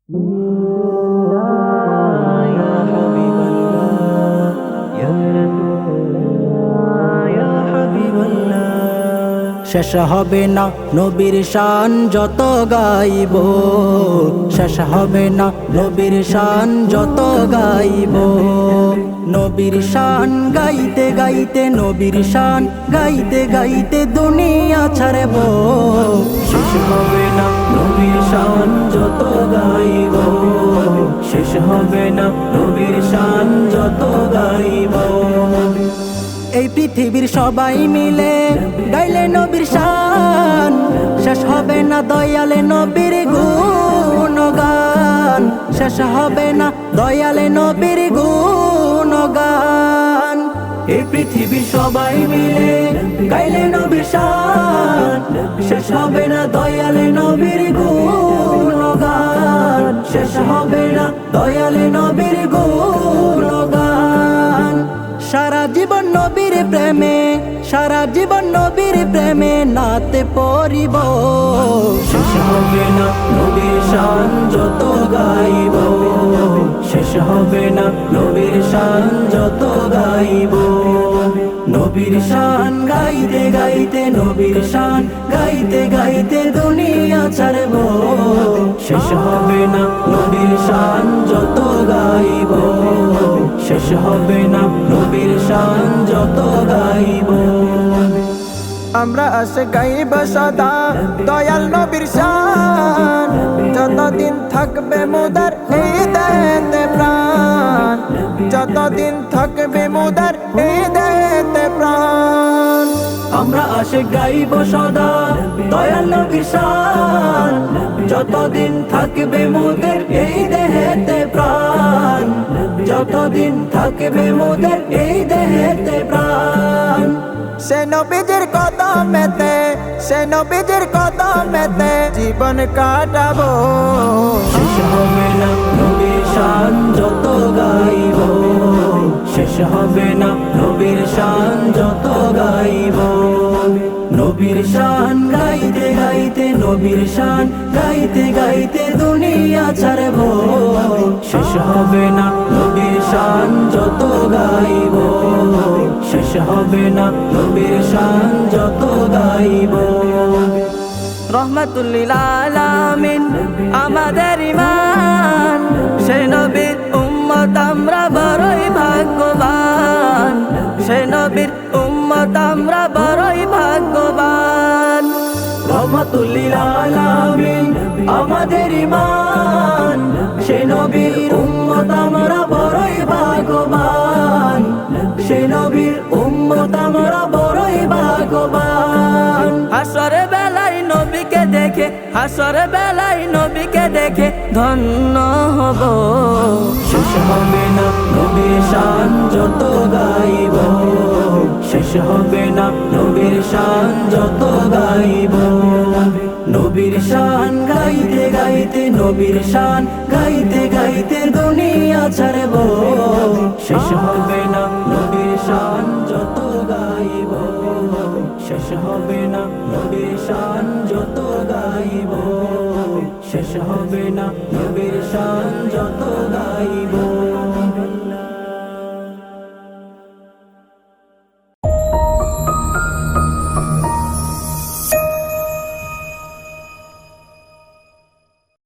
يا حبيب الله يا رسول الله يا حبيب الله শেষ হবে না নবীর শান যত গাইব, শেষ হবে না নবীর শান যত গাইব। নবীর শান গাইতে গাইতে, নবীর শান গাইতে গাইতে দুনিয়া ছাড়ব। শেষ হবে না নবীর শান যত গাইব, শেষ হবে না নবীর শান যত গাইব। এই পৃথিবীর সবাই মিলে গাইলে নবীর শান, শেষ হবে না দয়ালে নবীর গুণগান, শেষ হবে না দয়ালে নবীর গুণগান। এই পৃথিবীর সবাই মিলে গাইলে নবীর শান, শেষ হবে না দয়ালে নবীর গুণগান, শেষ হবে না দয়ালে নবীর গুণগান। সারা জীবন নবীর প্রেমে, সারা জীবন নবীর প্রেমে নাতে পড়িব। শেষ হবে না নবীর শান যত গাইব, শেষ হবে না নবীর শান যত গাইব। নবীর শান গাইতে গাইতে, নবীর শান গাইতে গাইতে দুনিয়া ছাড়ব। শেষ হবে না নবীর শান যত গাইব, শেষ হবে না নবীর শান যত গাইব। আমরা আসে গাইব সদা দয়াল নবীর শান, যতদিন থাকবে মুদার এই দেহেতে প্রাণ, যতদিন থাকবে মুদার এই দেহেতে প্রাণ। আমরা আসে গাইব সদা দয়াল নবীর শান, যতদিন থাকবে মোদের এই দেহেতে প্রাণ, যতদিন থাকবে মোদের এই দেহেতে প্রাণ। সে নবীজির কদমেতে, সে নবীজির কদমেতে জীবন কাটাবো। শেষ হবে না নবীর শান যত গাইব, শেষ হবে না নবীর শান যত গাইব। নবীর শান গাইতে গাইতে, নবীর শান গাইতে গাইতে দুনিয়া ছাড়ব। শেষ হবে না নবীর শান যত গাইব, শেষ হবে না নবীর শান যত গাইব। রহমাতুল লিল আলামিন আমাদের ঈমান, সে নবীর উম্মত আমরা বড়ই ভাগ্যবান, সে নবীর উম্মত আমরা বড়ই ভাগ্যবান। রহমাতুল লিল আলামিন আমাদের ঈমান, সে নবীর উম্মত আমরা বড়ই ভাগ্যবান, সে নবীর উম্মত আমরা বড়ই ভাগ্যবান। হাসরে বেলায় নবীকে দেখে, হাসরে বেলায় নবীকে দেখে ধন্য হব। শেষ হবে না নবীর শান যত গাইব, শেষ হবে না নবীর শান যত গাইব। নবীর শান গাইতে গাইতে, নবীর শান গাইতে গাইতে দুনিয়া ছাড়ব। শেষ হবে না নবীর শান যত গাইব, শেষ হবে না নবীর শান যত গাইব, শেষ হবে না নবীর শান যত গাইব।